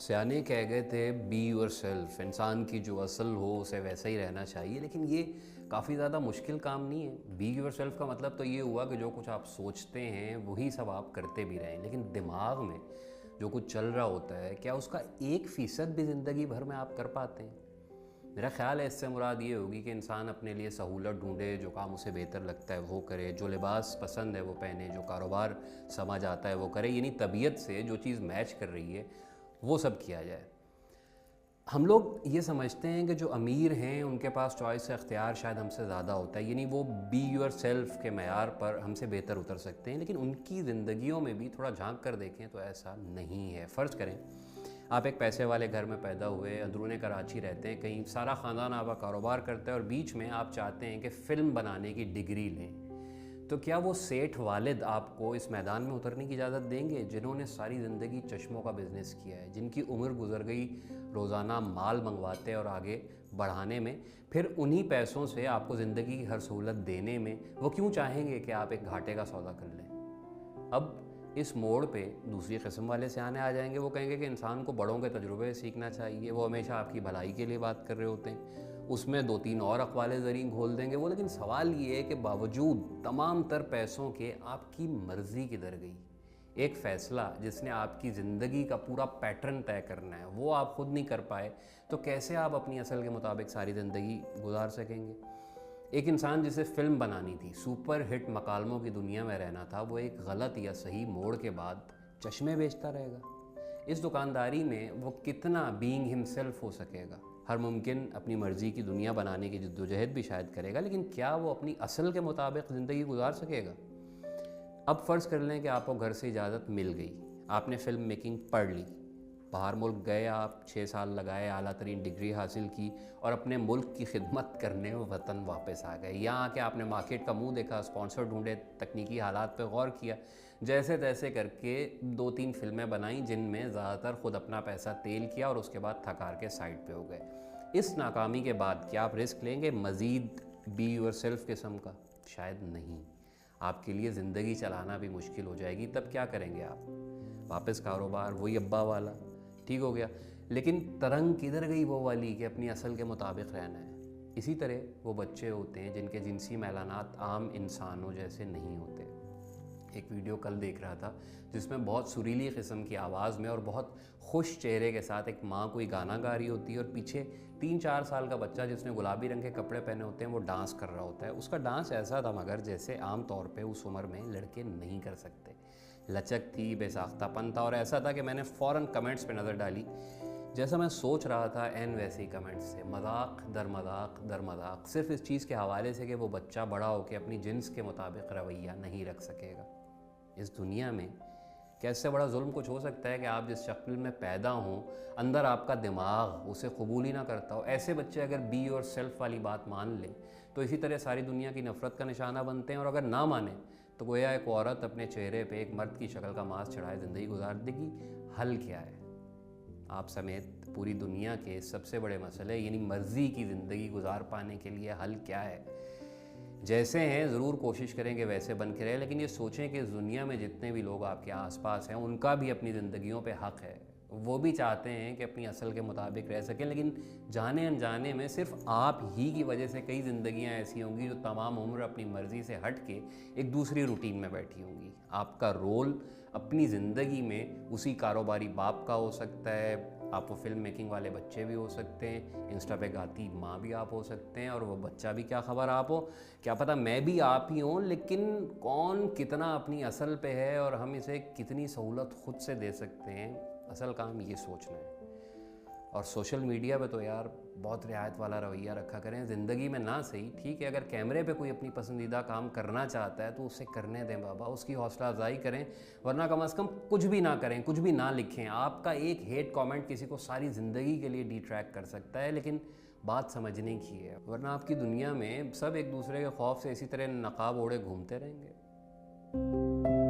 سیانے کہہ گئے تھے بی یور سیلف، انسان کی جو اصل ہو اسے ویسا ہی رہنا چاہیے، لیکن یہ کافی زیادہ مشکل کام نہیں ہے۔ بی یور سیلف کا مطلب تو یہ ہوا کہ جو کچھ آپ سوچتے ہیں وہی سب آپ کرتے بھی رہیں، لیکن دماغ میں جو کچھ چل رہا ہوتا ہے کیا اس کا 1% بھی زندگی بھر میں آپ کر پاتے ہیں؟ میرا خیال ہے اس سے مراد یہ ہوگی کہ انسان اپنے لیے سہولت ڈھونڈے، جو کام اسے بہتر لگتا ہے وہ کرے، جو لباس پسند ہے وہ پہنے، جو کاروبار سمجھ آتا ہے وہ کرے، یعنی طبیعت سے جو چیز میچ کر رہی ہے وہ سب کیا جائے۔ ہم لوگ یہ سمجھتے ہیں کہ جو امیر ہیں ان کے پاس چوائس اختیار شاید ہم سے زیادہ ہوتا ہے، یعنی وہ بی یور سیلف کے معیار پر ہم سے بہتر اتر سکتے ہیں، لیکن ان کی زندگیوں میں بھی تھوڑا جھانک کر دیکھیں تو ایسا نہیں ہے۔ فرض کریں آپ ایک پیسے والے گھر میں پیدا ہوئے، اندرون کراچی رہتے ہیں، کہیں سارا خاندان آپ کا کاروبار کرتا ہے اور بیچ میں آپ چاہتے ہیں کہ فلم بنانے کی ڈگری لیں، تو کیا وہ سیٹھ والد آپ کو اس میدان میں اترنے کی اجازت دیں گے جنہوں نے ساری زندگی چشموں کا بزنس کیا ہے، جن کی عمر گزر گئی روزانہ مال منگواتے اور آگے بڑھانے میں، پھر انہی پیسوں سے آپ کو زندگی کی ہر سہولت دینے میں وہ کیوں چاہیں گے کہ آپ ایک گھاٹے کا سودا کر لیں؟ اب اس موڑ پہ دوسری قسم والے سیانے آ جائیں گے، وہ کہیں گے کہ انسان کو بڑوں کے تجربے سیکھنا چاہیے، وہ ہمیشہ آپ کی بھلائی کے لیے بات کر رہے ہوتے ہیں، اس میں 2-3 اور اقوال زریں گھول دیں گے وہ، لیکن سوال یہ ہے کہ باوجود تمام تر پیسوں کے آپ کی مرضی کدھر گئی؟ ایک فیصلہ جس نے آپ کی زندگی کا پورا پیٹرن طے کرنا ہے وہ آپ خود نہیں کر پائے تو کیسے آپ اپنی اصل کے مطابق ساری زندگی گزار سکیں گے؟ ایک انسان جسے فلم بنانی تھی، سپر ہٹ مکالموں کی دنیا میں رہنا تھا، وہ ایک غلط یا صحیح موڑ کے بعد چشمے بیچتا رہے گا؟ اس دکانداری میں وہ کتنا بینگ ہم سیلف ہو سکے گا؟ ہر ممکن اپنی مرضی کی دنیا بنانے کی جدوجہد بھی شاید کرے گا، لیکن کیا وہ اپنی اصل کے مطابق زندگی گزار سکے گا؟ اب فرض کر لیں کہ آپ کو گھر سے اجازت مل گئی، آپ نے فلم میکنگ پڑھ لی، باہر ملک گئے، آپ 6 سال لگائے، اعلیٰ ترین ڈگری حاصل کی اور اپنے ملک کی خدمت کرنے وطن واپس آ گئے۔ یہاں آ کے آپ نے مارکیٹ کا منہ دیکھا، اسپانسر ڈھونڈے، تکنیکی حالات پہ غور کیا، جیسے تیسے کر کے 2-3 فلمیں بنائیں جن میں زیادہ تر خود اپنا پیسہ تیل کیا اور اس کے بعد تھکار کے سائڈ پہ ہو گئے۔ اس ناکامی کے بعد کیا آپ رسک لیں گے مزید بی یور سیلف قسم کا؟ شاید نہیں۔ آپ کے لیے زندگی چلانا بھی مشکل ہو جائے گی، تب کیا کریں گے آپ؟ واپس کاروبار وہی ابا والا، ٹھیک ہو گیا، لیکن ترنگ کدھر گئی وہ والی کہ اپنی اصل کے مطابق رہنا ہے؟ اسی طرح وہ بچے ہوتے ہیں جن کے جنسی میلانات عام انسانوں جیسے نہیں ہوتے۔ ایک ویڈیو کل دیکھ رہا تھا جس میں بہت سریلی قسم کی آواز میں اور بہت خوش چہرے کے ساتھ ایک ماں کوئی گانا گا رہی ہوتی ہے اور پیچھے 3-4 سال کا بچہ جس نے گلابی رنگ کے کپڑے پہنے ہوتے ہیں وہ ڈانس کر رہا ہوتا ہے۔ اس کا ڈانس ایسا تھا مگر جیسے عام طور پہ اس عمر میں لڑکے نہیں کر سکتے، لچک تھی، بے ساختہ پن تھا، اور ایسا تھا کہ میں نے فوراً کمنٹس پہ نظر ڈالی، جیسا میں سوچ رہا تھا این ویسے ہی کمنٹس تھے، مذاق در مذاق در مذاق، صرف اس چیز کے حوالے سے کہ وہ بچہ بڑا ہو کے اپنی جنس کے مطابق رویہ نہیں رکھ سکے گا۔ اس دنیا میں کیا اس سے بڑا ظلم کچھ ہو سکتا ہے کہ آپ جس شکل میں پیدا ہوں اندر آپ کا دماغ اسے قبول ہی نہ کرتا ہو؟ ایسے بچے اگر بی اور سیلف والی بات مان لیں تو اسی طرح ساری دنیا کی نفرت کا نشانہ بنتے ہیں، اور اگر نہ مانیں تو گویا ایک عورت اپنے چہرے پہ ایک مرد کی شکل کا ماسک چڑھائے زندگی گزار دے گی۔ حل کیا ہے؟ آپ سمیت پوری دنیا کے سب سے بڑے مسئلے یعنی مرضی کی زندگی گزار پانے کے لیے حل کیا ہے؟ جیسے ہیں ضرور کوشش کریں کہ ویسے بن کے رہے، لیکن یہ سوچیں کہ اس دنیا میں جتنے بھی لوگ آپ کے آس پاس ہیں ان کا بھی اپنی زندگیوں پہ حق ہے، وہ بھی چاہتے ہیں کہ اپنی اصل کے مطابق رہ سکیں، لیکن جانے انجانے میں صرف آپ ہی کی وجہ سے کئی زندگیاں ایسی ہوں گی جو تمام عمر اپنی مرضی سے ہٹ کے ایک دوسری روٹین میں بیٹھی ہوں گی۔ آپ کا رول اپنی زندگی میں اسی کاروباری باپ کا ہو سکتا ہے، آپ وہ فلم میکنگ والے بچے بھی ہو سکتے ہیں، انسٹا پہ گاتی ماں بھی آپ ہو سکتے ہیں، اور وہ بچہ بھی کیا خبر آپ ہو، کیا پتہ میں بھی آپ ہی ہوں، لیکن کون کتنا اپنی اصل پہ ہے اور ہم اسے کتنی سہولت خود سے دے سکتے ہیں، اصل کام یہ سوچنا ہے۔ اور سوشل میڈیا پہ تو یار بہت رعایت والا رویہ رکھا کریں، زندگی میں نہ صحیح، ٹھیک ہے اگر کیمرے پہ کوئی اپنی پسندیدہ کام کرنا چاہتا ہے تو اسے کرنے دیں بابا، اس کی حوصلہ افزائی کریں، ورنہ کم از کم کچھ بھی نہ کریں، کچھ بھی نہ لکھیں۔ آپ کا ایک ہیٹ کامنٹ کسی کو ساری زندگی کے لیے ڈی ٹریک کر سکتا ہے، لیکن بات سمجھنے کی ہے، ورنہ آپ کی دنیا میں سب ایک دوسرے کے خوف سے اسی طرح نقاب اوڑھے گھومتے رہیں گے۔